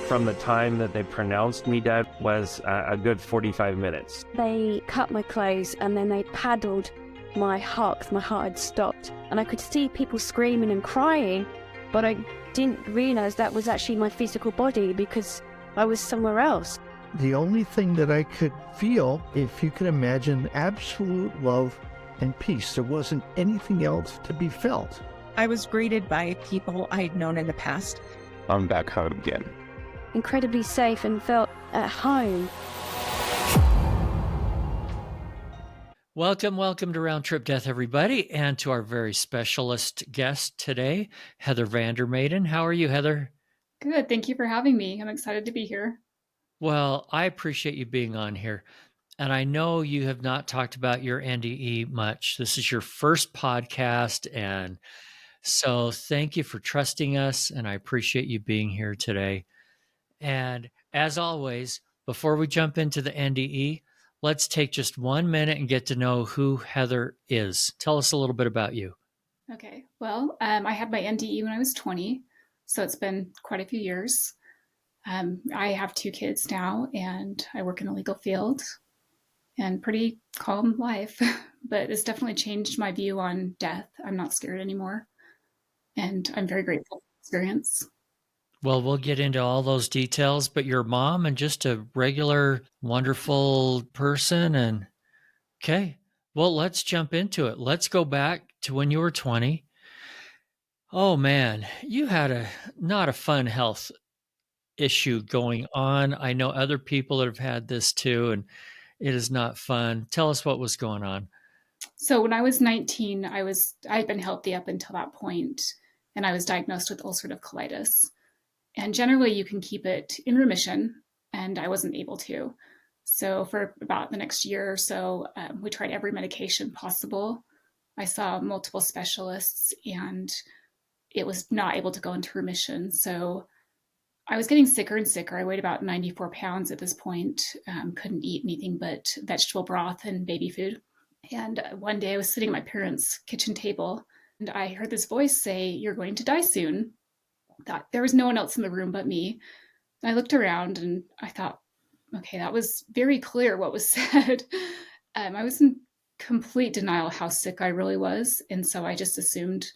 From the time that they pronounced me dead was a good 45 minutes. They cut my clothes and then they paddled my heart because my heart had stopped. And I could see people screaming and crying, but I didn't realise that was actually my physical body because I was somewhere else. The only thing that I could feel, if you could imagine, absolute love and peace. There wasn't anything else to be felt. I was greeted by people I'd known in the past. I'm back home again. Incredibly safe and felt at home. Welcome to Round Trip Death, everybody, and to our very specialist guest today, Heather Vandermeyden. How are you, Heather? Good. Thank you for having me. I'm excited to be here. Well, I appreciate you being on here. And I know you have not talked about your NDE much. This is your first podcast. And so thank you for trusting us. And I appreciate you being here today. And as always, before we jump into the NDE, let's take just 1 minute and get to know who Heather is. Tell us a little bit about you. Okay. Well, I had my NDE when I was 20, so it's been quite a few years. I have 2 kids now, and I work in the legal field, and pretty calm life. But it's definitely changed my view on death. I'm not scared anymore, and I'm very grateful for the experience. Well, we'll get into all those details, but your mom and just a regular, wonderful person. And okay, well, let's jump into it. Let's go back to when you were 20. Oh man, you had not a fun health issue going on. I know other people that have had this too, and it is not fun. Tell us what was going on. So when I was 19, I'd been healthy up until that point, and I was diagnosed with ulcerative colitis. And generally you can keep it in remission, and I wasn't able to. So for about the next year or so, we tried every medication possible. I saw multiple specialists, and it was not able to go into remission. So I was getting sicker and sicker. I weighed about 94 pounds at this point, couldn't eat anything but vegetable broth and baby food. And one day I was sitting at my parents' kitchen table, and I heard this voice say, "You're going to die soon." Thought there was no one else in the room but me. And I looked around and I thought, okay, that was very clear what was said. I was in complete denial how sick I really was. And so I just assumed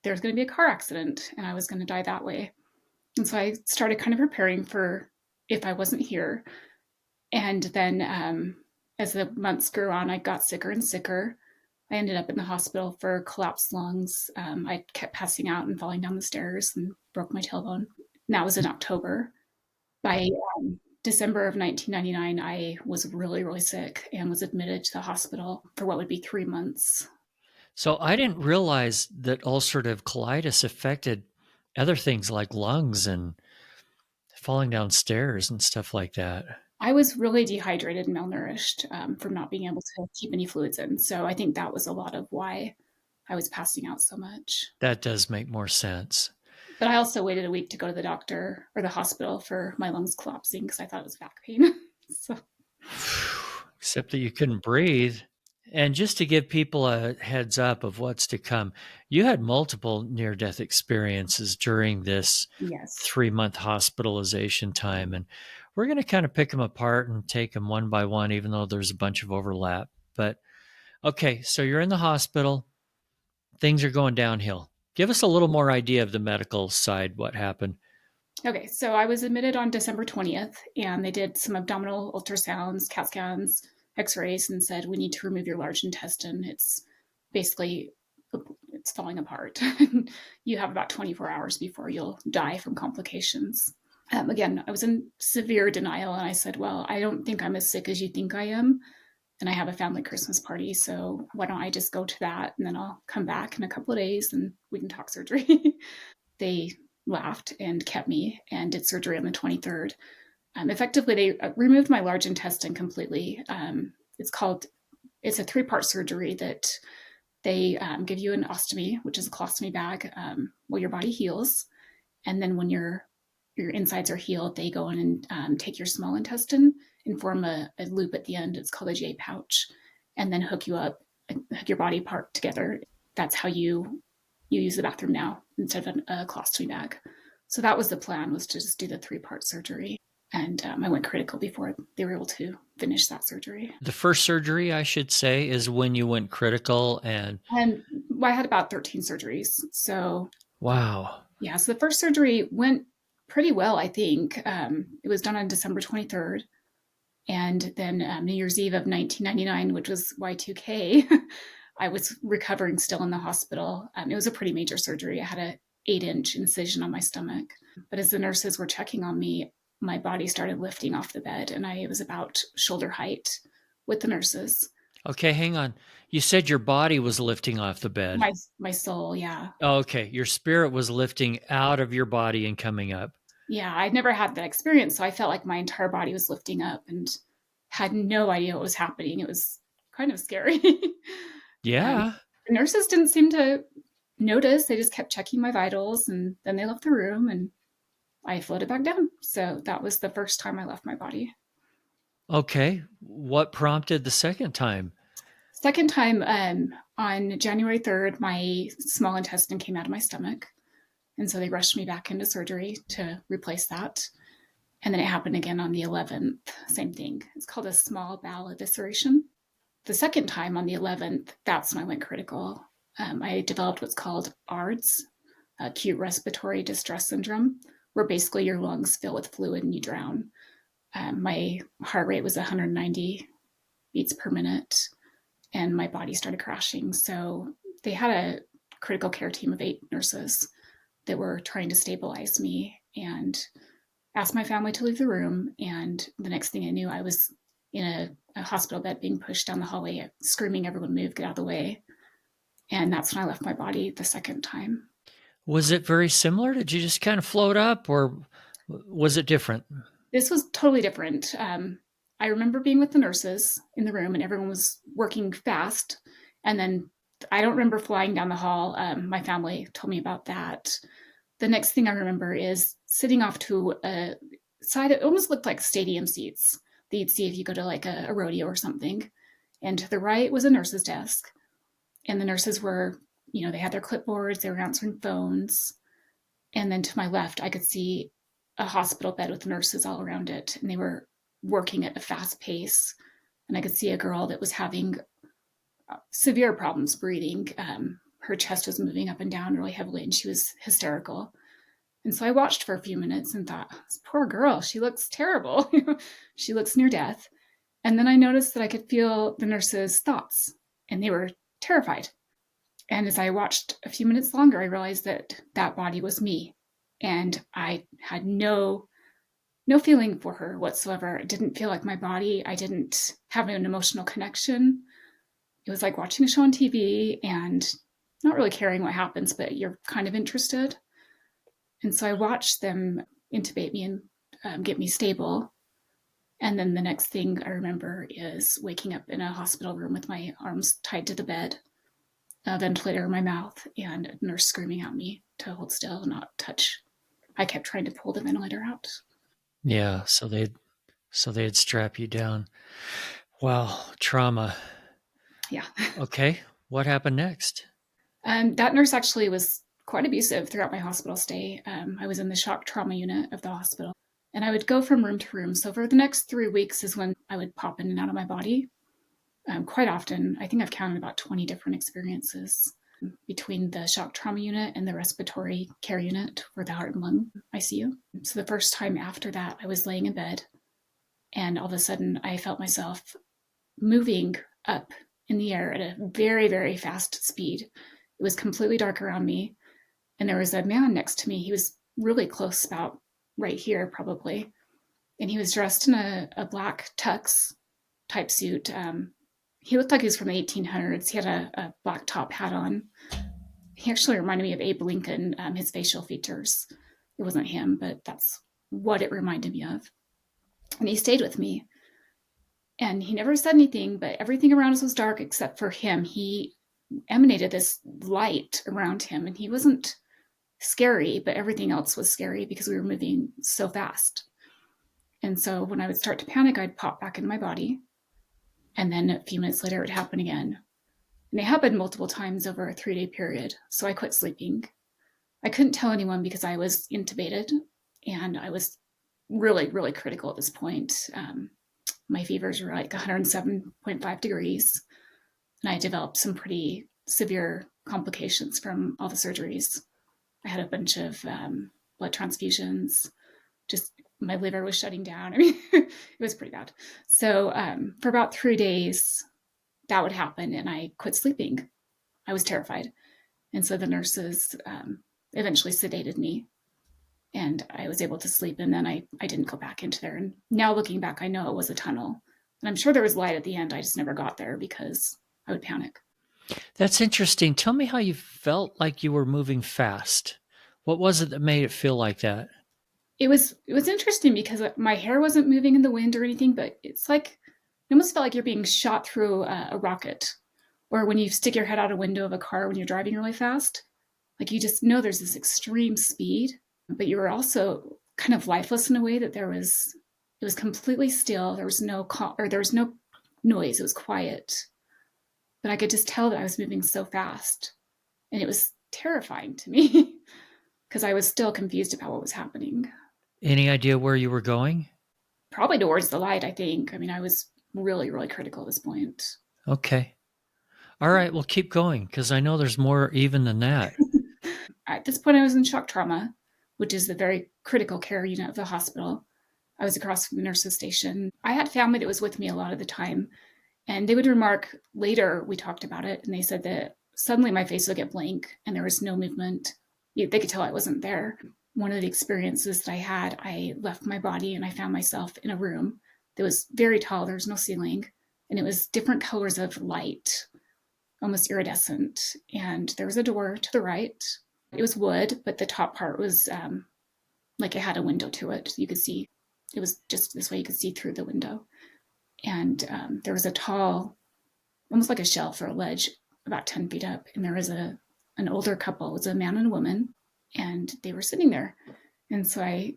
there was going to be a car accident and I was going to die that way. And so I started kind of preparing for if I wasn't here. And then as the months grew on, I got sicker and sicker. I ended up in the hospital for collapsed lungs. I kept passing out and falling down the stairs and broke my tailbone. And that was in October. By December of 1999, I was really, really sick and was admitted to the hospital for what would be 3 months. So I didn't realize that ulcerative colitis affected other things like lungs and falling down stairs and stuff like that. I was really dehydrated and malnourished from not being able to keep any fluids in. So I think that was a lot of why I was passing out so much. That does make more sense. But I also waited a week to go to the doctor or the hospital for my lungs collapsing because I thought it was back pain. So. Except that you couldn't breathe. And just to give people a heads up of what's to come, you had multiple near-death experiences during this 3-month hospitalization time. And we're going to kind of pick them apart and take them one by one, even though there's a bunch of overlap. But okay, so you're in the hospital. Things are going downhill. Give us a little more idea of the medical side, what happened. Okay, so I was admitted on December 20th, and they did some abdominal ultrasounds, CAT scans, x-rays, and said, we need to remove your large intestine. It's basically, it's falling apart. You have about 24 hours before you'll die from complications. Again, I was in severe denial, and I said, well, I don't think I'm as sick as you think I am. And I have a family Christmas party, so why don't I just go to that, and then I'll come back in a couple of days, and we can talk surgery. They laughed and kept me and did surgery on the 23rd. Effectively, they removed my large intestine completely. It's a 3-part surgery that they give you an ostomy, which is a colostomy bag, while your body heals. And then when your insides are healed, they go in and take your small intestine and form a loop at the end. It's called a J pouch, and then hook you up, hook your body part together. That's how you you use the bathroom now instead of a colostomy bag. So that was the plan, was to just do the 3-part surgery. And I went critical before they were able to finish that surgery. The first surgery, I should say, is when you went critical and... I had about 13 surgeries. So... Wow. Yeah, so the first surgery went pretty well, I think. It was done on December 23rd. And then New Year's Eve of 1999, which was Y2K, I was recovering still in the hospital. It was a pretty major surgery. I had an 8-inch incision on my stomach. But as the nurses were checking on me, my body started lifting off the bed, and I was about shoulder height with the nurses. Okay, hang on. You said your body was lifting off the bed. My soul, yeah. Oh, okay. Your spirit was lifting out of your body and coming up. Yeah, I'd never had that experience, so I felt like my entire body was lifting up and had no idea what was happening. It was kind of scary. Yeah. The nurses didn't seem to notice. They just kept checking my vitals, and then they left the room, and I floated back down. So that was the first time I left my body. Okay. What prompted the second time? Second time, on January 3rd, my small intestine came out of my stomach. And so they rushed me back into surgery to replace that. And then it happened again on the 11th, same thing. It's called a small bowel evisceration. The second time on the 11th, that's when I went critical. I developed what's called ARDS, acute respiratory distress syndrome, where basically your lungs fill with fluid and you drown. My heart rate was 190 beats per minute, and my body started crashing. So they had a critical care team of 8 nurses that were trying to stabilize me, and asked my family to leave the room. And the next thing I knew, I was in a hospital bed being pushed down the hallway, screaming, "Everyone move, get out of the way." And that's when I left my body the second time. Was it very similar? Did you just kind of float up, or was it different? This was totally different. I remember being with the nurses in the room, and everyone was working fast. And then I don't remember flying down the hall. My family told me about that. The next thing I remember is sitting off to a side. It almost looked like stadium seats that you'd see if you go to like a rodeo or something. And to the right was a nurse's desk. And the nurses were, they had their clipboards, they were answering phones. And then to my left, I could see a hospital bed with nurses all around it. And they were working at a fast pace. And I could see a girl that was having severe problems breathing. Her chest was moving up and down really heavily, and she was hysterical. And so I watched for a few minutes and thought, this poor girl, she looks terrible. She looks near death. And then I noticed that I could feel the nurses' thoughts, and they were terrified. And as I watched a few minutes longer, I realized that that body was me. And I had no feeling for her whatsoever. It didn't feel like my body. I didn't have an emotional connection. It was like watching a show on TV and not really caring what happens, but you're kind of interested. And so I watched them intubate me and get me stable. And then the next thing I remember is waking up in a hospital room with my arms tied to the bed, a ventilator in my mouth, and a nurse screaming at me to hold still and not touch. I kept trying to pull the ventilator out. Yeah, so they'd strap you down. Wow, trauma. Yeah. Okay, what happened next? That nurse actually was quite abusive throughout my hospital stay. I was in the shock trauma unit of the hospital, and I would go from room to room. So for the next 3 weeks is when I would pop in and out of my body. Quite often, I think I've counted about 20 different experiences between the shock trauma unit and the respiratory care unit for the heart and lung ICU. So the first time after that, I was laying in bed, and all of a sudden I felt myself moving up in the air at a very, very fast speed. It was completely dark around me, and there was a man next to me. He was really close, about right here probably, and he was dressed in a black tux type suit. He looked like he was from the 1800s. He had a black top hat on. He actually reminded me of Abe Lincoln, his facial features. It wasn't him, but that's what it reminded me of. And he stayed with me. And he never said anything, but everything around us was dark except for him. He emanated this light around him, and he wasn't scary, but everything else was scary because we were moving so fast. And so when I would start to panic, I'd pop back in my body. And then a few minutes later, it would happen again. And it happened multiple times over a 3-day period. So I quit sleeping. I couldn't tell anyone because I was intubated and I was really, really critical at this point. My fevers were like 107.5 degrees. And I developed some pretty severe complications from all the surgeries. I had a bunch of blood transfusions. Just my liver was shutting down. I mean, it was pretty bad. So for about 3 days, that would happen, and I quit sleeping. I was terrified. And so the nurses eventually sedated me, and I was able to sleep, and then I didn't go back into there. And now looking back, I know it was a tunnel. And I'm sure there was light at the end. I just never got there because I would panic. That's interesting. Tell me how you felt like you were moving fast. What was it that made it feel like that? It was interesting because my hair wasn't moving in the wind or anything, but it's like it almost felt like you're being shot through a rocket, or when you stick your head out a window of a car when you're driving really fast. Like you just know there's this extreme speed, but you were also kind of lifeless in a way that it was completely still. There was no noise. It was quiet, but I could just tell that I was moving so fast, and it was terrifying to me because I was still confused about what was happening. Any idea where you were going? Probably towards the light, I think. I mean, I was really, really critical at this point. Okay. All right. Well, keep going because I know there's more even than that. At this point, I was in shock trauma, which is the very critical care unit of the hospital. I was across from the nurses' station. I had family that was with me a lot of the time, and they would remark later, we talked about it, and they said that suddenly my face would get blank and there was no movement. They could tell I wasn't there. One of the experiences that I had, I left my body and I found myself in a room that was very tall. There was no ceiling, and it was different colors of light, almost iridescent. And there was a door to the right. It was wood, but the top part was like it had a window to it. You could see, it was just this way you could see through the window. And there was a tall, almost like a shelf or a ledge, about 10 feet up. And there was an older couple. It was a man and a woman, and they were sitting there. And so I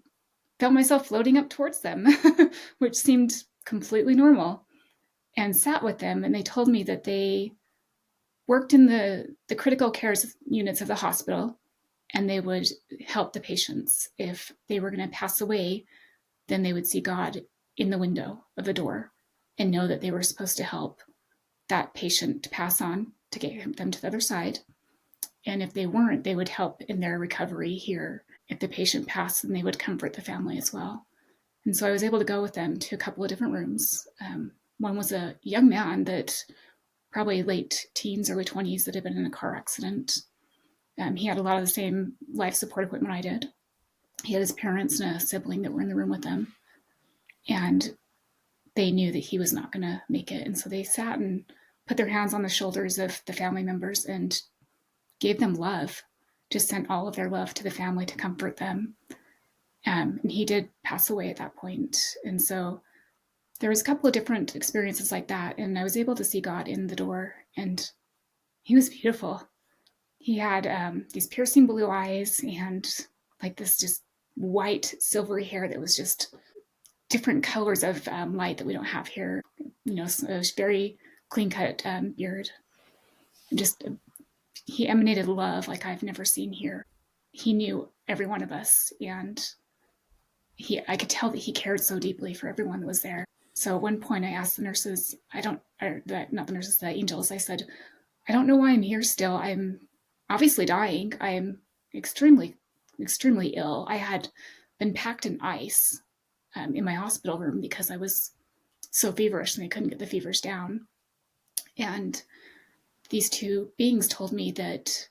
felt myself floating up towards them, which seemed completely normal, and sat with them. And they told me that they worked in the critical care units of the hospital, and they would help the patients. If they were going to pass away, then they would see God in the window of the door and know that they were supposed to help that patient to pass on to get them to the other side. And if they weren't, they would help in their recovery here. If the patient passed, then they would comfort the family as well. And so I was able to go with them to a couple of different rooms. One was a young man that probably late teens, early 20s, that had been in a car accident. He had a lot of the same life support equipment I did. He had his parents and a sibling that were in the room with him. And they knew that he was not going to make it. And so they sat and put their hands on the shoulders of the family members and gave them love, just sent all of their love to the family to comfort them. And he did pass away at that point. And so there was a couple of different experiences like that. And I was able to see God in the door, and he was beautiful. He had these piercing blue eyes and like this just white silvery hair that was just different colors of light that we don't have here. You know, so it was very clean cut beard. And just he emanated love like I've never seen here. He knew every one of us, and I could tell that he cared so deeply for everyone that was there. So at one point I asked the nurses, not the nurses, the angels, I said, I don't know why I'm here still. I'm obviously dying. I'm extremely, extremely ill. I had been packed in ice in my hospital room because I was so feverish and they couldn't get the fevers down. And these two beings told me that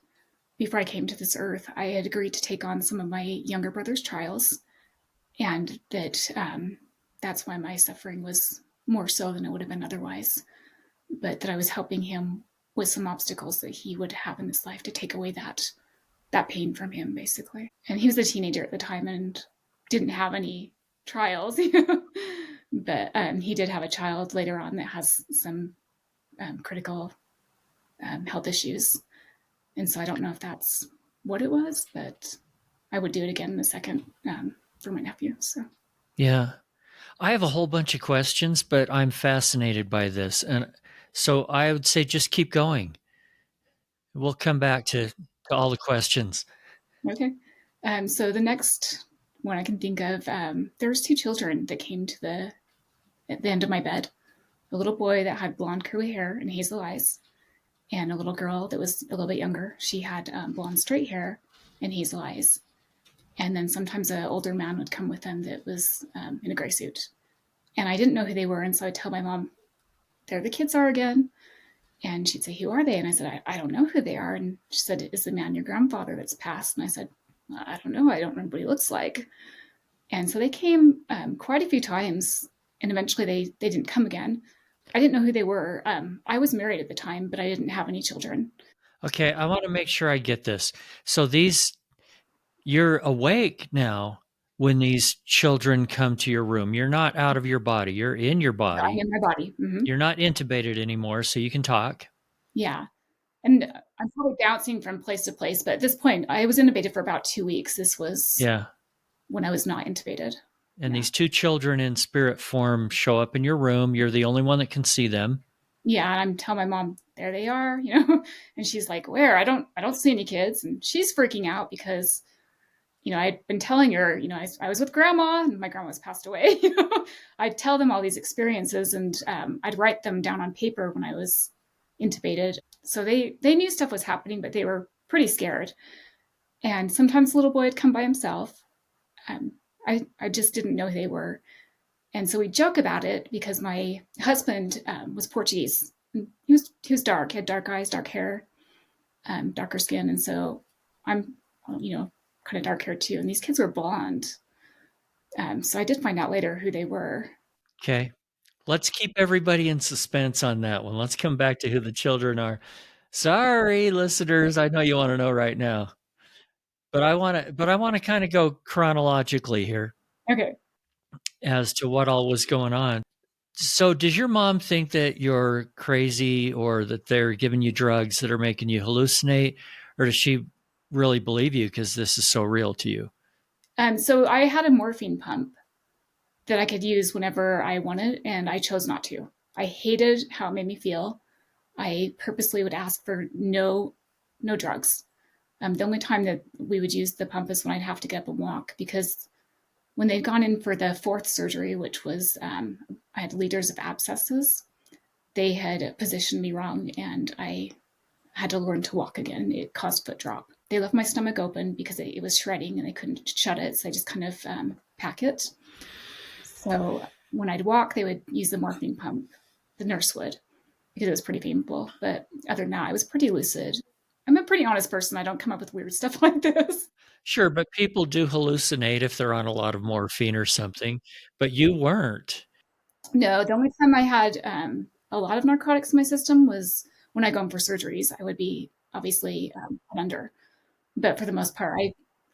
before I came to this earth, I had agreed to take on some of my younger brother's trials, and that that's why my suffering was more so than it would have been otherwise, but that I was helping him with some obstacles that he would have in his life to take away that pain from him, basically. And he was a teenager at the time and didn't have any trials, but he did have a child later on that has some critical health issues. And so I don't know if that's what it was, but I would do it again in a second for my nephew. So yeah, I have a whole bunch of questions, but I'm fascinated by this. And so I would say just keep going. We'll come back to all the questions. Okay. So the next one I can think of, there was two children that came at the end of my bed. A little boy that had blonde curly hair and hazel eyes, and a little girl that was a little bit younger. She had blonde straight hair and hazel eyes. And then sometimes an older man would come with them that was in a gray suit. And I didn't know who they were. And so I'd tell my mom, there the kids are again. And she'd say, who are they? And I said, I don't know who they are. And she said, is the man your grandfather that's passed? And I said, I don't know. I don't remember what he looks like. And so they came quite a few times. And eventually they didn't come again. I didn't know who they were. I was married at the time, but I didn't have any children. Okay, I want to make sure I get this. So you're awake now when these children come to your room. You're not out of your body. You're in your body. I'm in my body. Mm-hmm. You're not intubated anymore, so you can talk. Yeah. And I'm probably bouncing from place to place, but at this point, I was intubated for about 2 weeks. This was when I was not intubated. And these two children in spirit form show up in your room. You're the only one that can see them. Yeah, and I'm telling my mom, there they are, and she's like, where? I don't see any kids. And she's freaking out because, I'd been telling her, I was with grandma and my grandma's passed away. I'd tell them all these experiences and I'd write them down on paper when I was intubated. So they knew stuff was happening, but they were pretty scared. And sometimes the little boy would come by himself. I just didn't know who they were. And so we joke about it because my husband was Portuguese. He was dark, had dark eyes, dark hair, darker skin. And so I'm, kind of dark hair too. And these kids were blonde. So I did find out later who they were. Okay. Let's keep everybody in suspense on that one. Let's come back to who the children are. Sorry, listeners. I know you want to know right now. But I want to kind of go chronologically here. Okay. As to what all was going on. So does your mom think that you're crazy or that they're giving you drugs that are making you hallucinate? Or does she really believe you because this is so real to you? So I had a morphine pump that I could use whenever I wanted, and I chose not to. I hated how it made me feel. I purposely would ask for no drugs. The only time that we would use the pump is when I'd have to get up and walk, because when they'd gone in for the fourth surgery, which was, I had liters of abscesses, they had positioned me wrong and I had to learn to walk again. It caused foot drop. They left my stomach open because it was shredding and they couldn't shut it. So I just kind of pack it. So when I'd walk, they would use the morphine pump, the nurse would, because it was pretty painful. But other than that, I was pretty lucid. I'm a pretty honest person. I don't come up with weird stuff like this. Sure, but people do hallucinate if they're on a lot of morphine or something, but you weren't. No, the only time I had a lot of narcotics in my system was when I go in for surgeries. I would be obviously put under. But for the most part,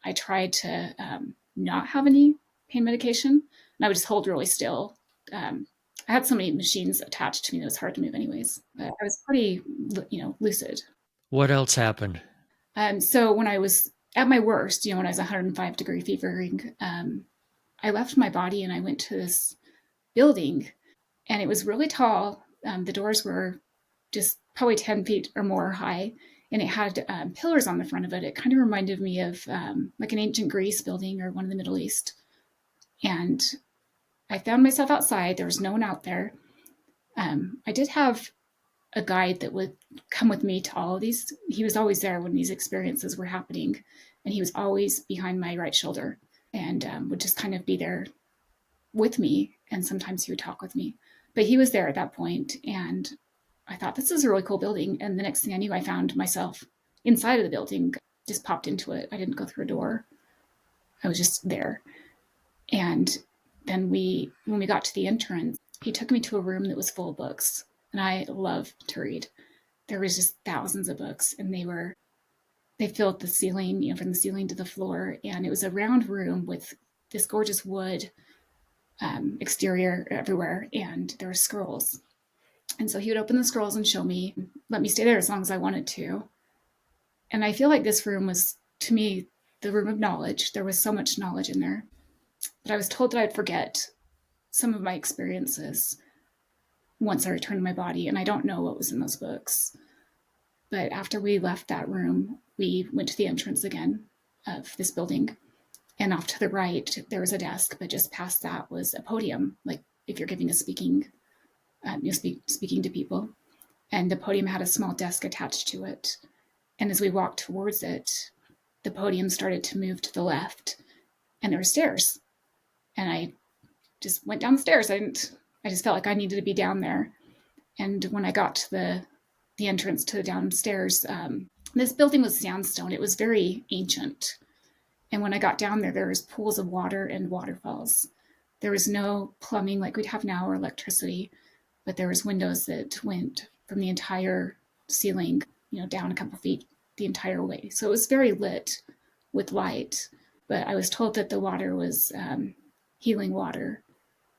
I tried to not have any pain medication, and I would just hold really still. I had so many machines attached to me that it was hard to move anyways. But I was pretty, lucid. What else happened? So when I was at my worst, when I was 105-degree fevering, I left my body and I went to this building, and it was really tall. The doors were just probably 10 feet or more high, and it had pillars on the front of it. It kind of reminded me of like an ancient Greece building or one in the Middle East. And I found myself outside. There was no one out there. I did have a guide that would come with me to all of these. He was always there when these experiences were happening, and he was always behind my right shoulder and would just kind of be there with me. And sometimes he would talk with me, but he was there at that point. And I thought, this is a really cool building. And the next thing I knew, I found myself inside of the building, just popped into it. I didn't go through a door. I was just there. And then when we got to the entrance, he took me to a room that was full of books. And I love to read. There was just thousands of books, and they filled the ceiling, from the ceiling to the floor. And it was a round room with this gorgeous wood exterior everywhere, and there were scrolls. And so he would open the scrolls and show me, let me stay there as long as I wanted to. And I feel like this room was, to me, the room of knowledge. There was so much knowledge in there. But I was told that I'd forget some of my experiences once I returned to my body, and I don't know what was in those books. But after we left that room, we went to the entrance again of this building. And off to the right, there was a desk, but just past that was a podium, like if you're giving a speaking, speaking to people. And the podium had a small desk attached to it. And as we walked towards it, the podium started to move to the left, and there were stairs. And I just went down the stairs. I just felt like I needed to be down there. And when I got to the entrance to the downstairs, this building was sandstone. It was very ancient. And when I got down there, there was pools of water and waterfalls. There was no plumbing like we'd have now or electricity, but there was windows that went from the entire ceiling, down a couple feet the entire way. So it was very lit with light, but I was told that the water was healing water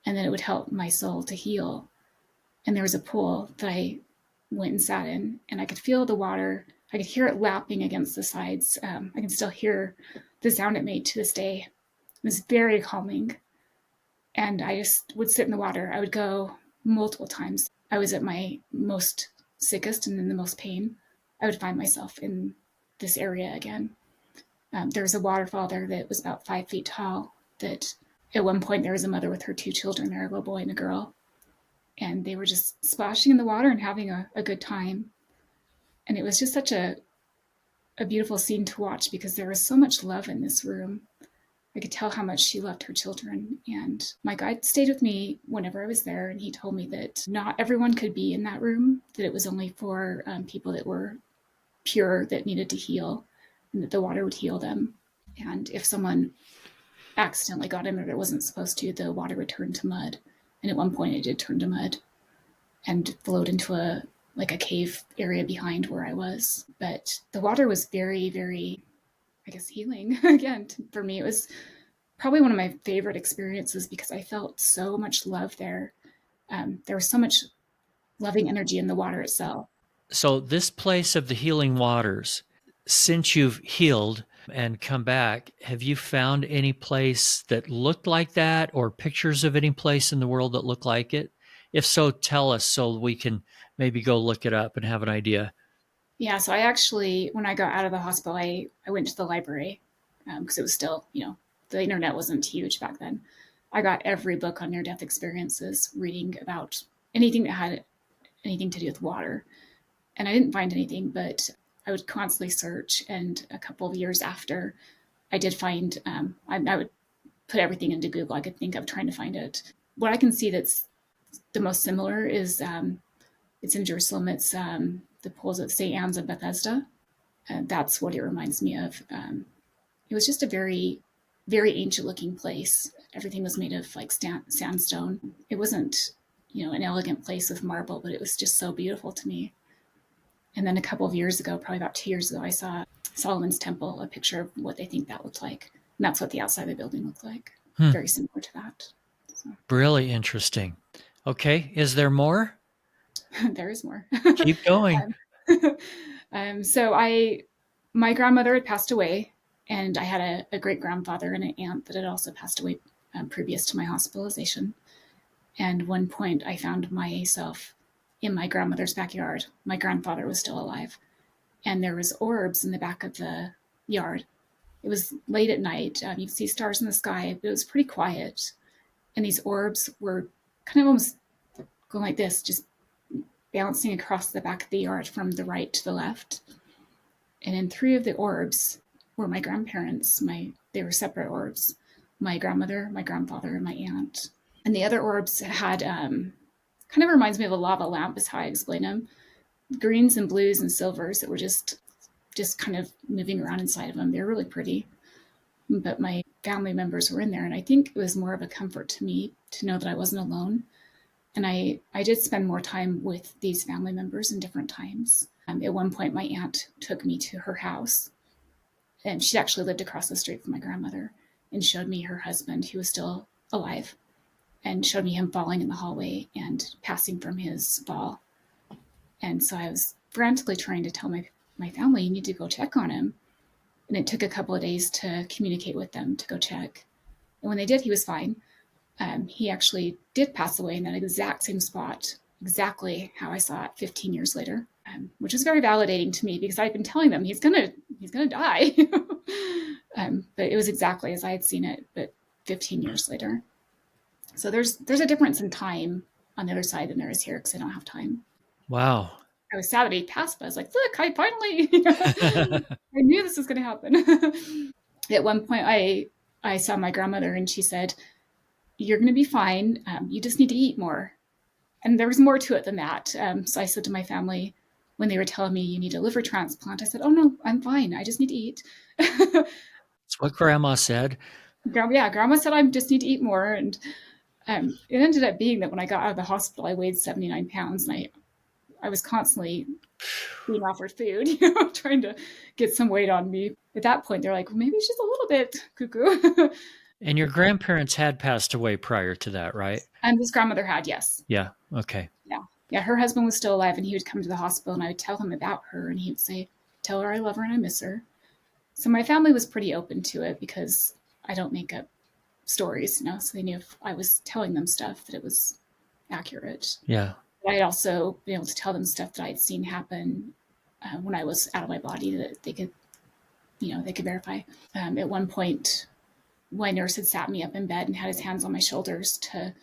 and that it would help my soul to heal. And there was a pool that I went and sat in, and I could feel the water. I could hear it lapping against the sides. I can still hear the sound it made to this day. It was very calming. And I just would sit in the water. I would go multiple times. I was at my most sickest and in the most pain. I would find myself in this area again. There was a waterfall there that was about 5 feet tall, that at one point there was a mother with her 2 children there, a little boy and a girl. And they were just splashing in the water and having a good time. And it was just such a beautiful scene to watch, because there was so much love in this room. I could tell how much she loved her children. And my guide stayed with me whenever I was there, and he told me that not everyone could be in that room, that it was only for people that were pure, that needed to heal, and that the water would heal them. And if someone accidentally got in there that wasn't supposed to, the water would turn to mud. And at one point it did turn to mud and flowed into a cave area behind where I was. But the water was very, very, healing. Again, for me, it was probably one of my favorite experiences, because I felt so much love there. There was so much loving energy in the water itself. So this place of the healing waters, since you've healed and come back, have you found any place that looked like that, or pictures of any place in the world that looked like it? If so, tell us so we can maybe go look it up and have an idea. Yeah, so I actually, when I got out of the hospital, I went to the library, because it was still, the internet wasn't huge back then. I got every book on near-death experiences, reading about anything that had anything to do with water. And I didn't find anything, but I would constantly search. And a couple of years after, I did find, I would put everything into Google I could think of trying to find it. What I can see that's the most similar is it's in Jerusalem. It's the pools of St. Anne's of Bethesda. That's what it reminds me of. It was just a very, very ancient looking place. Everything was made of sandstone. It wasn't, an elegant place with marble, but it was just so beautiful to me. And then a couple of years ago, probably about 2 years ago, I saw Solomon's Temple, a picture of what they think that looked like. And that's what the outside of the building looked like. Very similar to that. So. Really interesting. Okay. Is there more? There is more. Keep going. So my grandmother had passed away, and I had a great grandfather and an aunt that had also passed away previous to my hospitalization. And one point I found myself in my grandmother's backyard. My grandfather was still alive, and there was orbs in the back of the yard. It was late at night. You could see stars in the sky, but it was pretty quiet. And these orbs were kind of almost going like this, just bouncing across the back of the yard from the right to the left. And in 3 of the orbs were my grandparents. They were separate orbs. My grandmother, my grandfather, and my aunt. And the other orbs had, kind of reminds me of a lava lamp is how I explain them. Greens and blues and silvers that were just kind of moving around inside of them. They're really pretty. But my family members were in there, and I think it was more of a comfort to me to know that I wasn't alone. And I did spend more time with these family members in different times. At one point, my aunt took me to her house, and she actually lived across the street from my grandmother, and showed me her husband, who was still alive, and showed me him falling in the hallway and passing from his fall. And so I was frantically trying to tell my family, you need to go check on him. And it took a couple of days to communicate with them to go check. And when they did, he was fine. He actually did pass away in that exact same spot, exactly how I saw it 15 years later. which was very validating to me because I'd been telling them he's gonna die. But it was exactly as I had seen it, but 15 years later. So there's a difference in time on the other side than there is here because I don't have time. Wow. I was sad that he passed, but I was like, look, I finally, I knew this was going to happen. At one point, I saw my grandmother and she said, you're going to be fine. You just need to eat more. And there was more to it than that. So I said to my family, when they were telling me you need a liver transplant, I said, oh no, I'm fine. I just need to eat. That's what Grandma said. Grandma said I just need to eat more. And it ended up being that when I got out of the hospital, I weighed 79 pounds and I was constantly being offered food, trying to get some weight on me. At that point, they're like, well, maybe she's a little bit cuckoo. And your grandparents had passed away prior to that, right? And this grandmother had, yes. Yeah. Okay. Yeah, her husband was still alive and he would come to the hospital and I would tell him about her and he would say, tell her I love her and I miss her. So my family was pretty open to it because I don't make up stories, so they knew if I was telling them stuff that it was accurate. Yeah. But I'd also been able to tell them stuff that I'd seen happen when I was out of my body that they could verify. At one point, my nurse had sat me up in bed and had his hands on my shoulders to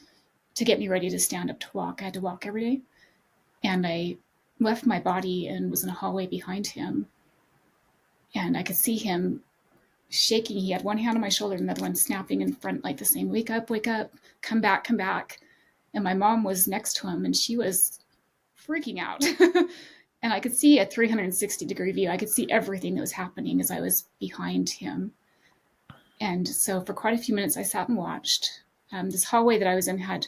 get me ready to stand up to walk. I had to walk every day. And I left my body and was in a hallway behind him. And I could see him shaking. He had one hand on my shoulder, and another one snapping in front, like the same, wake up, come back. And my mom was next to him and she was freaking out. And I could see a 360-degree view. I could see everything that was happening as I was behind him. And so for quite a few minutes, I sat and watched. This hallway that I was in had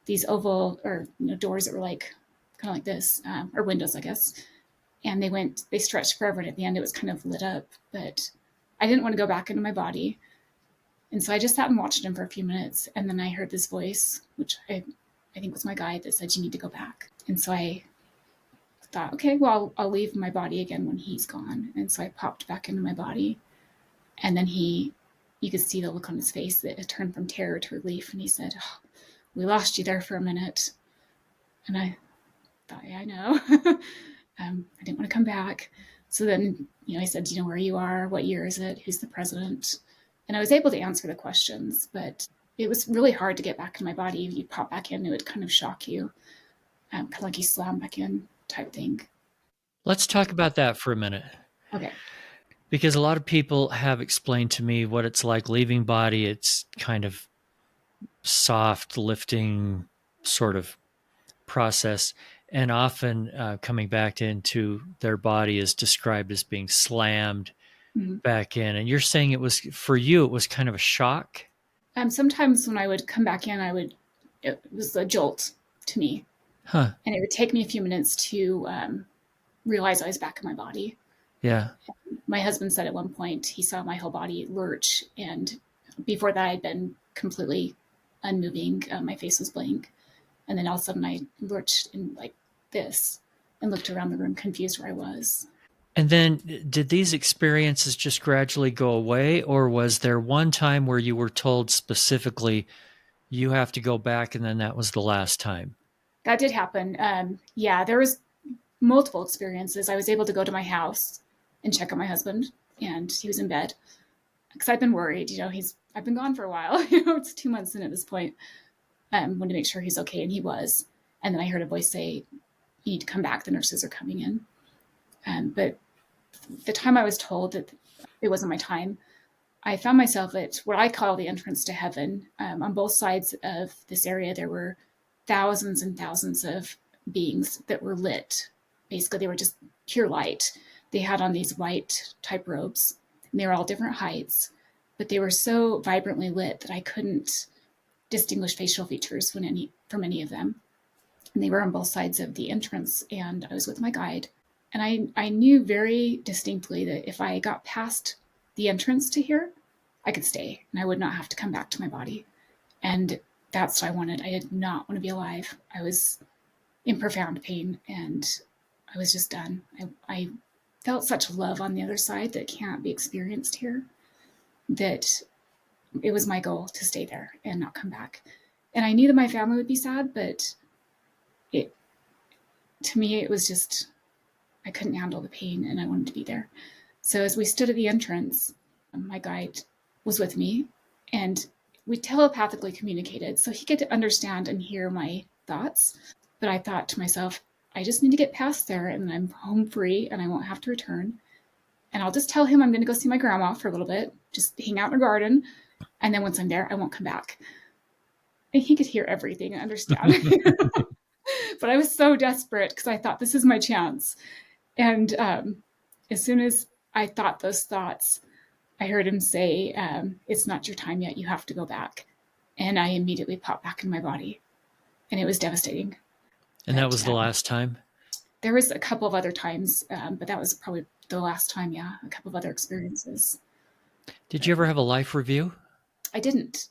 these oval or doors that were like kind of like this, or windows, I guess. And they stretched forever. And at the end, it was kind of lit up. But I didn't want to go back into my body. And so I just sat and watched him for a few minutes. And then I heard this voice, which I think was my guide, that said, you need to go back. And so I thought, okay, well, I'll leave my body again when he's gone. And so I popped back into my body. And then you could see the look on his face that had turned from terror to relief. And he said, oh, we lost you there for a minute. And I thought, yeah, I know. I didn't want to come back. So then, I said, do you know where you are? What year is it? Who's the president? And I was able to answer the questions, but it was really hard to get back in my body. If you pop back in, it would kind of shock you, kind of like you slam back in type thing. Let's talk about that for a minute. Okay. Because a lot of people have explained to me what it's like leaving body. It's kind of soft, lifting sort of process. And often coming back into their body is described as being slammed back in. And you're saying it was kind of a shock? Sometimes when I would come back in, it was a jolt to me. Huh. And it would take me a few minutes to realize I was back in my body. Yeah. My husband said at one point he saw my whole body lurch. And before that, I'd been completely unmoving. My face was blank. And then all of a sudden I lurched in like this and looked around the room confused where I was. And then did these experiences just gradually go away? Or was there one time where you were told specifically you have to go back and then that was the last time? That did happen. There was multiple experiences. I was able to go to my house and check on my husband and he was in bed because I've been worried, I've been gone for a while, it's 2 months in at this point. Wanted to make sure he's okay, and he was. And then I heard a voice say, you need to come back, the nurses are coming in. But the time I was told that it wasn't my time, I found myself at what I call the entrance to heaven. On both sides of this area, there were thousands and thousands of beings that were lit. Basically, they were just pure light. They had on these white type robes, and they were all different heights, but they were so vibrantly lit that I couldn't distinguish facial features from any of them. And they were on both sides of the entrance, and I was with my guide. And I knew very distinctly that if I got past the entrance to here, I could stay and I would not have to come back to my body. And that's what I wanted. I did not want to be alive. I was in profound pain and I was just done. I felt such love on the other side that can't be experienced here, that it was my goal to stay there and not come back. And I knew that my family would be sad, but to me, it was just I couldn't handle the pain and I wanted to be there. So as we stood at the entrance, my guide was with me and we telepathically communicated so he could understand and hear my thoughts. But I thought to myself, I just need to get past there and I'm home free and I won't have to return. And I'll just tell him I'm going to go see my grandma for a little bit, just hang out in the garden. And then once I'm there, I won't come back. And he could hear everything and understand. But I was so desperate because I thought this is my chance. And as soon as I thought those thoughts, I heard him say, it's not your time yet. You have to go back. And I immediately popped back in my body. And it was devastating. And that was the last time? There was a couple of other times, but that was probably the last time, yeah. A couple of other experiences. Did you ever have a life review? I didn't.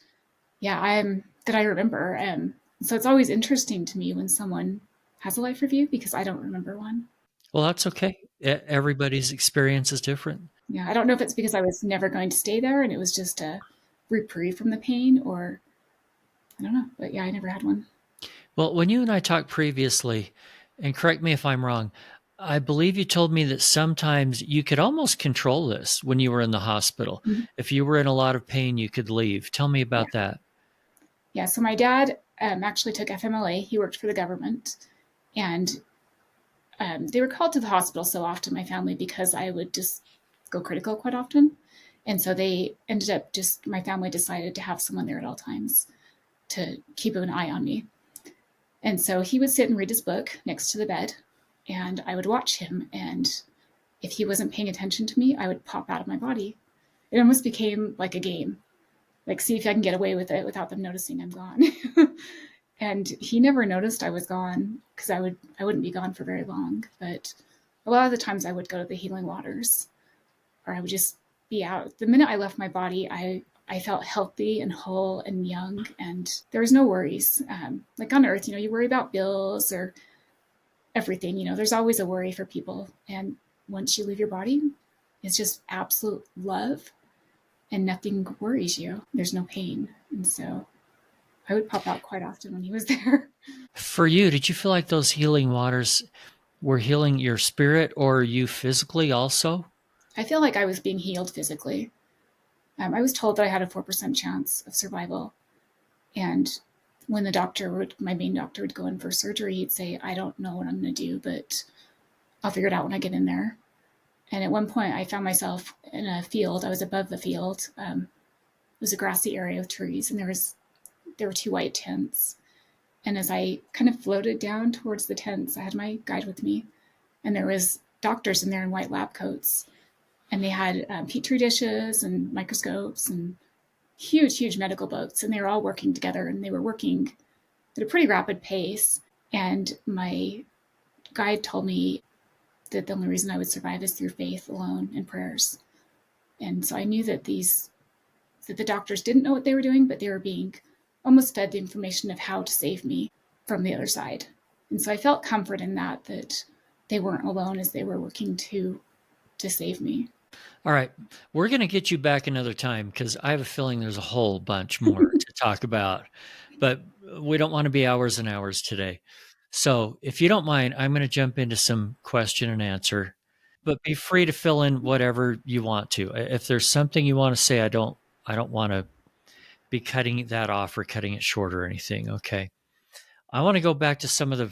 Yeah, that I remember. So it's always interesting to me when someone has a life review because I don't remember one. Well, that's okay. Everybody's experience is different. Yeah, I don't know if it's because I was never going to stay there and it was just a reprieve from the pain or I don't know. But yeah, I never had one. Well, when you and I talked previously, and correct me if I'm wrong, I believe you told me that sometimes you could almost control this when you were in the hospital. Mm-hmm. If you were in a lot of pain, you could leave. Tell me about that. Yeah, so my dad actually took FMLA. He worked for the government. And they were called to the hospital so often, my family, because I would just go critical quite often. And so they ended up my family decided to have someone there at all times to keep an eye on me. And so he would sit and read his book next to the bed, and I would watch him. And if he wasn't paying attention to me, I would pop out of my body. It almost became like a game, like see if I can get away with it without them noticing I'm gone. And he never noticed I was gone because I wouldn't be gone for very long. But a lot of the times I would go to the healing waters, or I would just be out. The minute I left my body, I felt healthy and whole and young, and there was no worries. Like on Earth, you worry about bills or everything. There's always a worry for people. And once you leave your body, it's just absolute love, and nothing worries you. There's no pain, and so I would pop out quite often when he was there. For you, did you feel like those healing waters were healing your spirit or you physically also? I feel like I was being healed physically. I was told that I had a 4% chance of survival. And when my main doctor would go in for surgery, he'd say, I don't know what I'm going to do, but I'll figure it out when I get in there. And at one point I found myself in a field. I was above the field. It was a grassy area with trees, and there were 2 white tents. And as I kind of floated down towards the tents, I had my guide with me, and there was doctors in there in white lab coats. And they had petri dishes and microscopes and huge medical boats. And they were all working together, and they were working at a pretty rapid pace. And my guide told me that the only reason I would survive is through faith alone and prayers. And so I knew that the doctors didn't know what they were doing, but they were being almost fed the information of how to save me from the other side. And so I felt comfort in that they weren't alone as they were working to save me. All right. We're going to get you back another time because I have a feeling there's a whole bunch more to talk about, but we don't want to be hours and hours today. So if you don't mind, I'm going to jump into some question and answer, but be free to fill in whatever you want to. If there's something you want to say, I don't want to be cutting that off or cutting it short or anything. Okay. I want to go back to some of the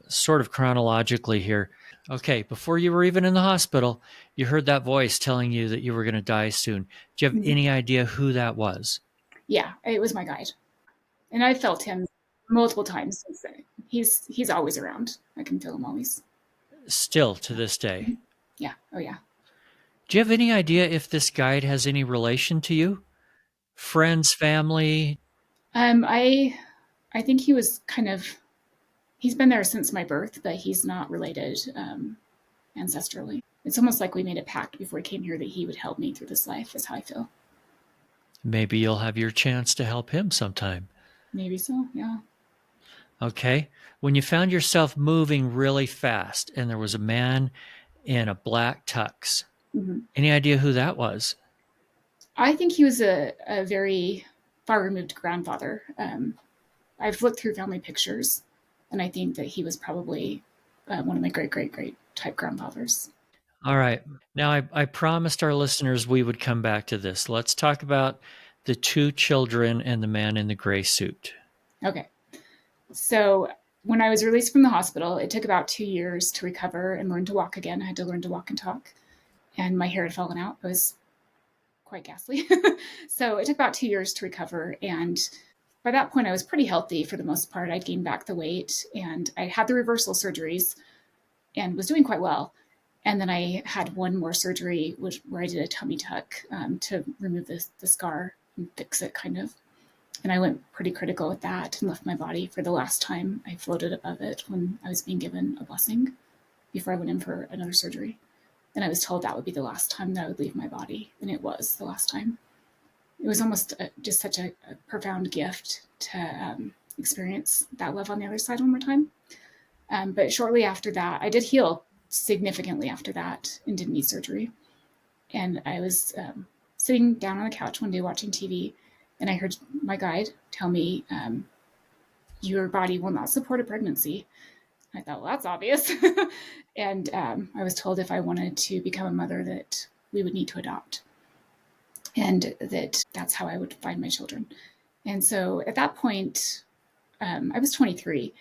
sort of chronologically here. Okay. Before you were even in the hospital, you heard that voice telling you that you were going to die soon. Do you have any idea who that was? Yeah, it was my guide. And I felt him multiple times since then. He's always around. I can feel him always. Still to this day? Yeah. Oh, yeah. Do you have any idea if this guide has any relation to you? Friends, family? I think he was he's been there since my birth, but he's not related ancestrally. It's almost like we made a pact before he came here that he would help me through this life, is how I feel. Maybe you'll have your chance to help him sometime. Maybe so, yeah. Okay. When you found yourself moving really fast and there was a man in a black tux, any idea who that was? I think he was a very far removed grandfather. I've looked through family pictures, and I think that he was probably one of my great type grandfathers. All right. Now, I promised our listeners we would come back to this. Let's talk about the 2 children and the man in the gray suit. Okay. So when I was released from the hospital, it took about 2 years to recover and learn to walk again. I had to learn to walk and talk, and my hair had fallen out. It was quite ghastly. So it took about 2 years to recover. And by that point, I was pretty healthy for the most part. I'd gained back the weight, and I had the reversal surgeries and was doing quite well. And then I had one more surgery where I did a tummy tuck to remove the scar and fix it, kind of. And I went pretty critical with that and left my body for the last time. I floated above it when I was being given a blessing before I went in for another surgery. And I was told that would be the last time that I would leave my body. And it was the last time. It was almost just such a profound gift to experience that love on the other side one more time. But shortly after that, I did heal significantly after that and didn't need surgery. And I was sitting down on the couch one day watching TV, and I heard my guide tell me, your body will not support a pregnancy. I thought, well, that's obvious. And I was told if I wanted to become a mother that we would need to adopt, and that's how I would find my children. And so at that point, I was 23,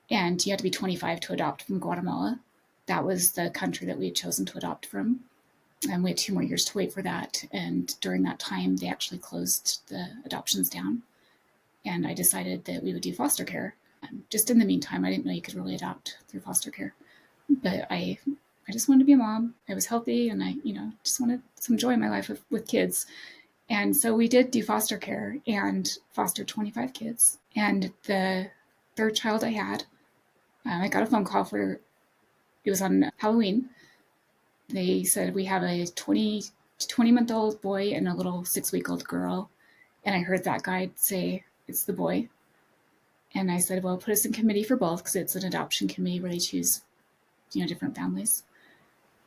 and you had to be 25 to adopt from Guatemala. That was the country that we had chosen to adopt from. And we had 2 more years to wait for that. And during that time, they actually closed the adoptions down. And I decided that we would do foster care. Just in the meantime, I didn't know you could really adopt through foster care. But I just wanted to be a mom. I was healthy, and I just wanted some joy in my life with kids. And so we did do foster care and fostered 25 kids. And the 3rd child I had, I got a phone call it was on Halloween. They said, we have a 20-month-old boy and a little 6-week-old girl. And I heard that guide say, it's the boy. And I said, well, put us in committee for both, because it's an adoption committee where they choose, different families.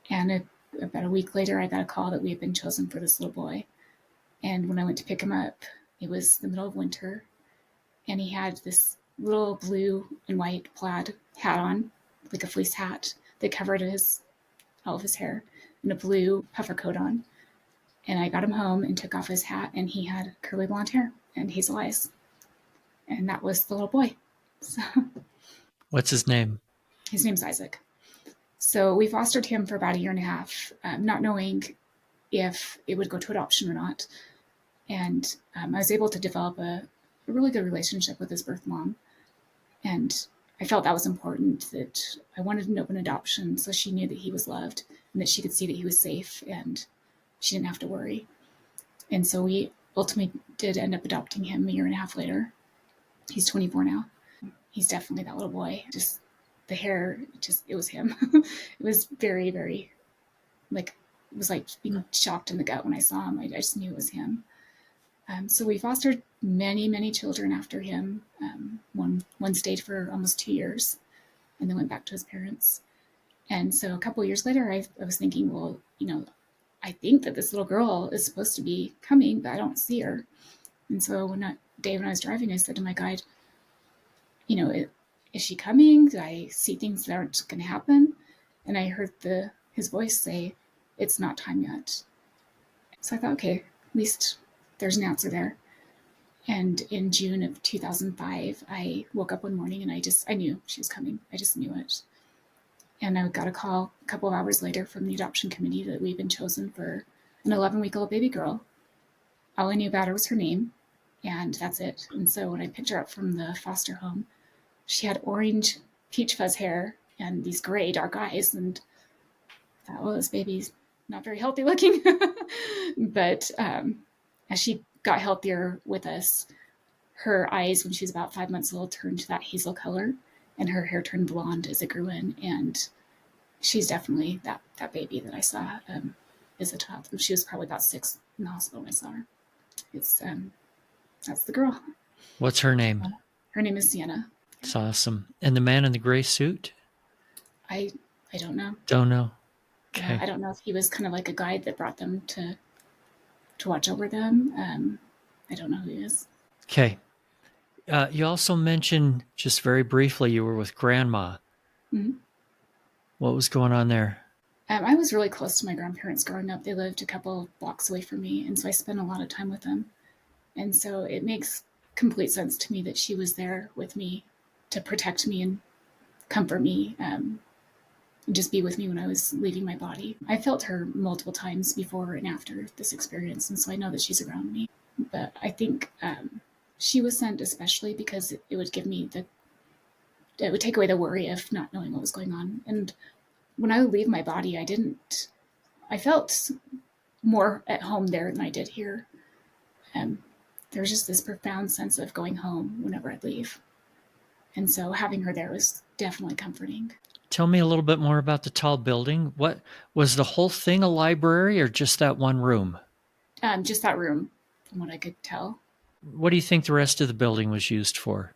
And about a week later, I got a call that we had been chosen for this little boy. And when I went to pick him up, it was the middle of winter. And he had this little blue and white plaid hat on, like a fleece hat that covered all of his hair, and a blue puffer coat on. And I got him home and took off his hat, and he had curly blonde hair and hazel eyes. And that was the little boy. So, What's his name? His name's Isaac. So we fostered him for about 1.5 years, not knowing if it would go to adoption or not. And I was able to develop a really good relationship with his birth mom. And I felt that was important, that I wanted an open adoption so she knew that he was loved and that she could see that he was safe and she didn't have to worry. And so we ultimately did end up adopting him 1.5 years later. He's 24 now. He's definitely that little boy. Just the hair, it was him. It was very, very, it was like being shocked in the gut when I saw him. I just knew it was him. So we fostered many, many children after him. One stayed for almost 2 years and then went back to his parents. And so a couple of years later, I was thinking, well, I think that this little girl is supposed to be coming, but I don't see her. And so when I was driving, I said to my guide, is she coming? Do I see things that aren't going to happen? And I heard his voice say, it's not time yet. So I thought, okay, at least there's an answer there. And in June of 2005, I woke up one morning and I knew she was coming. I just knew it. And I got a call a couple of hours later from the adoption committee that we'd been chosen for an 11-week-old baby girl. All I knew about her was her name, and that's it. And so when I picked her up from the foster home, she had orange peach fuzz hair and these gray dark eyes. And I thought, well, this baby's not very healthy looking. But as she got healthier with us, her eyes, when she was about 5 months old, turned to that hazel color, and her hair turned blonde as it grew in. And she's definitely that baby that I saw as a child. She was probably about 6 in the hospital when I saw her. It's that's the girl. What's her name? Her name is Sienna. It's awesome. And the man in the gray suit? I don't know. Don't know. Okay. Yeah, I don't know if he was kind of like a guide that brought them to watch over them. I don't know who he is. Okay. You also mentioned just very briefly you were with grandma. Mm-hmm. What was going on there? I was really close to my grandparents growing up. They lived a couple of blocks away from me, and so I spent a lot of time with them. And so it makes complete sense to me that she was there with me to protect me and comfort me, and just be with me when I was leaving my body. I felt her multiple times before and after this experience, and so I know that she's around me. But I think she was sent especially because it would give me it would take away the worry of not knowing what was going on. And when I would leave my body, I felt more at home there than I did here. There was just this profound sense of going home whenever I'd leave. And so having her there was definitely comforting. Tell me a little bit more about the tall building. What was the whole thing, a library or just that one room? Just that room, from what I could tell. What do you think the rest of the building was used for?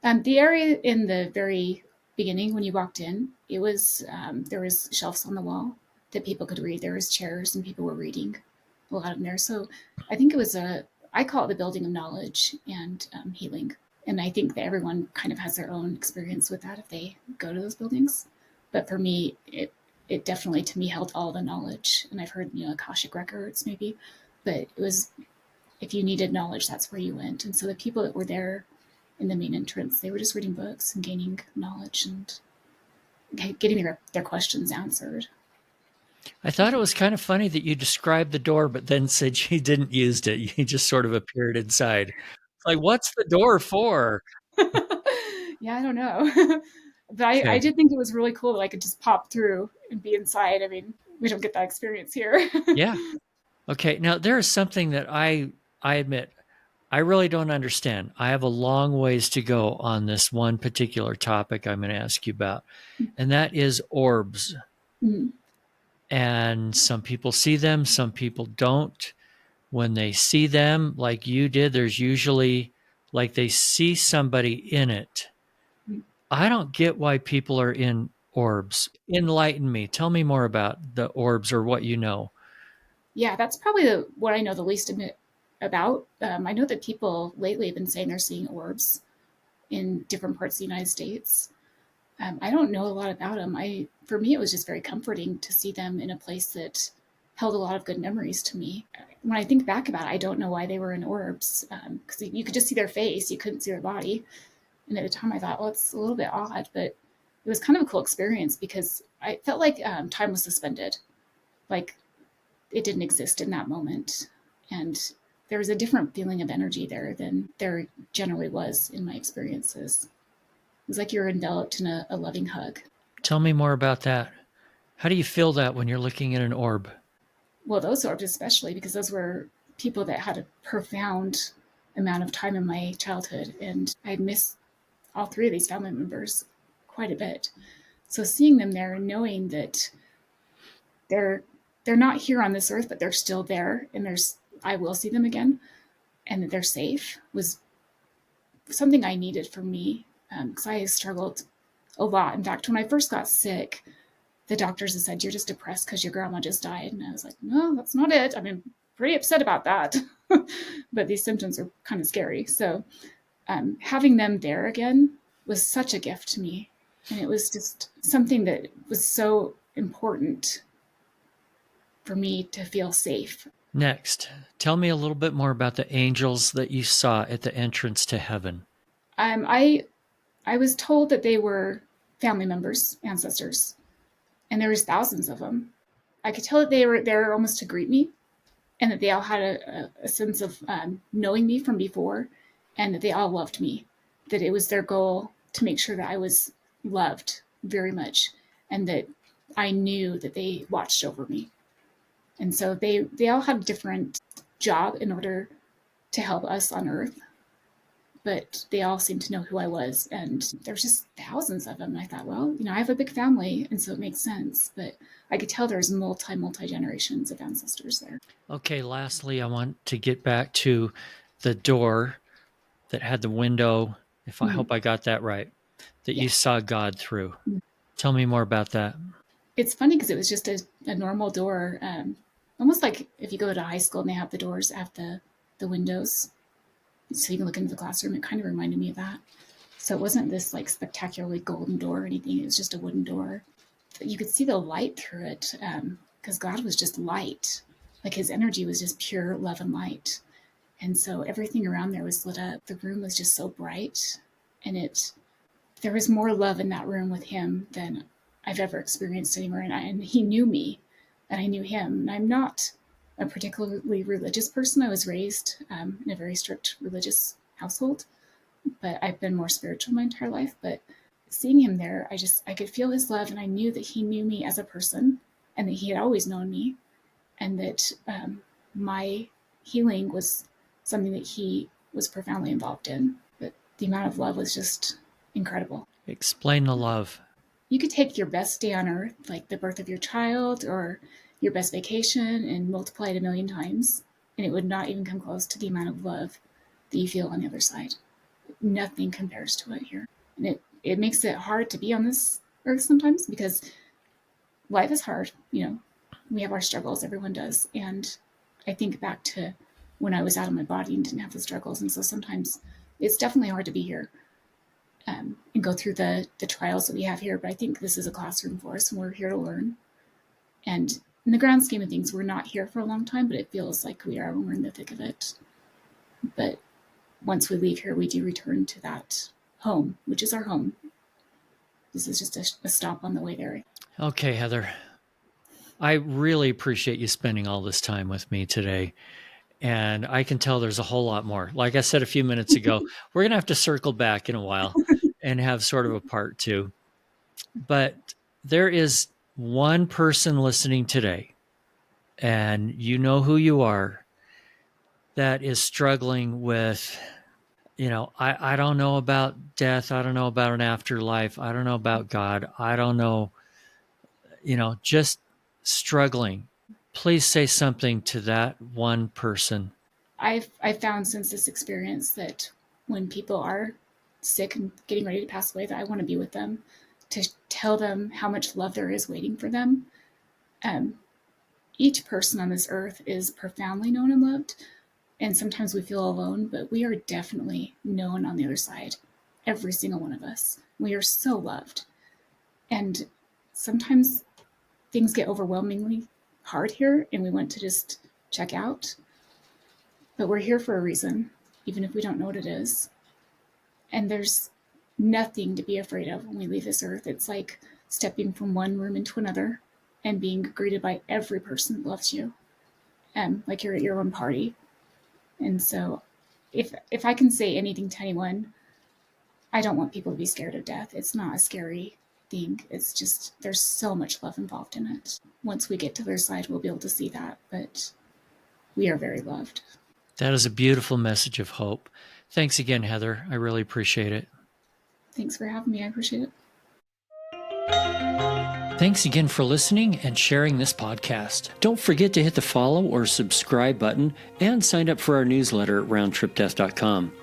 The area in the very beginning, when you walked in, it was there was shelves on the wall that people could read. There was chairs and people were reading a lot in there. So I think it was I call it the building of knowledge and healing. And I think that everyone kind of has their own experience with that if they go to those buildings. But for me, it definitely to me held all the knowledge. And I've heard, Akashic records maybe, but it was, if you needed knowledge, that's where you went. And so the people that were there in the main entrance, they were just reading books and gaining knowledge and getting their questions answered. I thought it was kind of funny that you described the door, but then said you didn't use it. You just sort of appeared inside. It's like, what's the door for? Yeah, I don't know. But I did think it was really cool that I could just pop through and be inside. I mean, we don't get that experience here. Yeah. Okay. Now, there is something that I admit I really don't understand. I have a long ways to go on this one particular topic I'm going to ask you about, and that is orbs. Mm-hmm. And some people see them, some people don't. When they see them, like you did, there's usually like they see somebody in it. I don't get why people are in orbs. Enlighten me. Tell me more about the orbs or what you know. Yeah, that's probably what I know the least about. I know that people lately have been saying they're seeing orbs in different parts of the United States. I don't know a lot about them. For me, it was just very comforting to see them in a place that held a lot of good memories to me. When I think back about it, I don't know why they were in orbs, because you could just see their face, you couldn't see their body. And at the time I thought, well, it's a little bit odd, but it was kind of a cool experience because I felt like time was suspended. Like it didn't exist in that moment. And there was a different feeling of energy there than there generally was in my experiences. It was like you're enveloped in a loving hug. Tell me more about that. How do you feel that when you're looking at an orb? Well, those orbs especially, because those were people that had a profound amount of time in my childhood. And I miss all three of these family members quite a bit. So seeing them there and knowing that they're not here on this earth, but they're still there and I will see them again and that they're safe was something I needed for me. Because I struggled a lot. In fact, when I first got sick, the doctors had said, you're just depressed because your grandma just died. And I was like, no, that's not it. I mean, pretty upset about that. But these symptoms are kind of scary. So having them there again was such a gift to me. And it was just something that was so important for me to feel safe. Next, tell me a little bit more about the angels that you saw at the entrance to heaven. I was told that they were family members, ancestors, and there was thousands of them. I could tell that they were there almost to greet me, and that they all had a sense of knowing me from before, and that they all loved me, that it was their goal to make sure that I was loved very much, and that I knew that they watched over me. And so they all had a different job in order to help us on Earth. But they all seemed to know who I was. And there's just thousands of them. And I thought, well, I have a big family, and so it makes sense. But I could tell there's multi generations of ancestors there. Okay, lastly, I want to get back to the door that had the window, I hope I got that right, that you saw God through. Mm-hmm. Tell me more about that. It's funny because it was just a normal door, almost like if you go to high school and they have the doors at the windows. So you can look into the classroom. It kind of reminded me of that. So it wasn't this like spectacularly golden door or anything. It was just a wooden door. you could see the light through it, because God was just light. Like his energy was just pure love and light. And so everything around there was lit up. The room was just so bright. And there was more love in that room with him than I've ever experienced anywhere. And he knew me and I knew him. And I'm not a particularly religious person. I was raised in a very strict religious household, but I've been more spiritual my entire life. But seeing him there, I could feel his love, and I knew that he knew me as a person and that he had always known me, and that my healing was something that he was profoundly involved in. But the amount of love was just incredible. Explain the love. You could take your best day on earth, like the birth of your child or your best vacation, and multiply it 1,000,000 times, and it would not even come close to the amount of love that you feel on the other side. Nothing compares to it here. And it makes it hard to be on this earth sometimes, because life is hard. We have our struggles, everyone does. And I think back to when I was out of my body and didn't have the struggles. And so sometimes it's definitely hard to be here and go through the trials that we have here. But I think this is a classroom for us, and we're here to learn. And in the grand scheme of things, we're not here for a long time, but it feels like we are when we're in the thick of it. But once we leave here, we do return to that home, which is our home. This is just a stop on the way there. Okay, Heather. I really appreciate you spending all this time with me today. And I can tell there's a whole lot more. Like I said a few minutes ago, we're going to have to circle back in a while and have sort of a part 2. But there is one person listening today, and you know who you are, that is struggling with, I don't know about death. I don't know about an afterlife. I don't know about God. I don't know, just struggling. Please say something to that one person. I've found since this experience that when people are sick and getting ready to pass away, that I want to be with them, to tell them how much love there is waiting for them. Each person on this earth is profoundly known and loved. And sometimes we feel alone, but we are definitely known on the other side. Every single one of us. We are so loved. And sometimes things get overwhelmingly hard here, and we want to just check out. But we're here for a reason, even if we don't know what it is. And there's nothing to be afraid of when we leave this earth. It's like stepping from one room into another and being greeted by every person that loves you, like you're at your own party. And so if I can say anything to anyone, I don't want people to be scared of death. It's not a scary thing. It's just, there's so much love involved in it. Once we get to their side, we'll be able to see that, but we are very loved. That is a beautiful message of hope. Thanks again, Heather. I really appreciate it. Thanks for having me. I appreciate it. Thanks again for listening and sharing this podcast. Don't forget to hit the follow or subscribe button and sign up for our newsletter at roundtripdeath.com.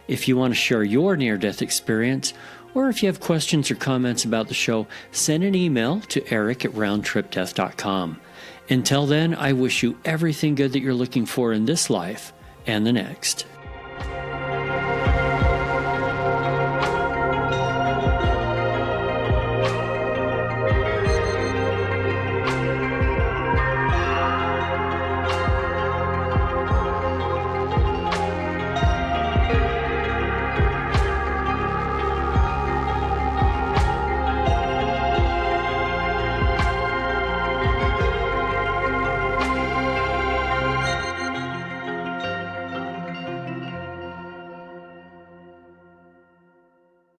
If you want to share your near-death experience, or if you have questions or comments about the show, send an email to eric@roundtripdeath.com. Until then, I wish you everything good that you're looking for in this life and the next.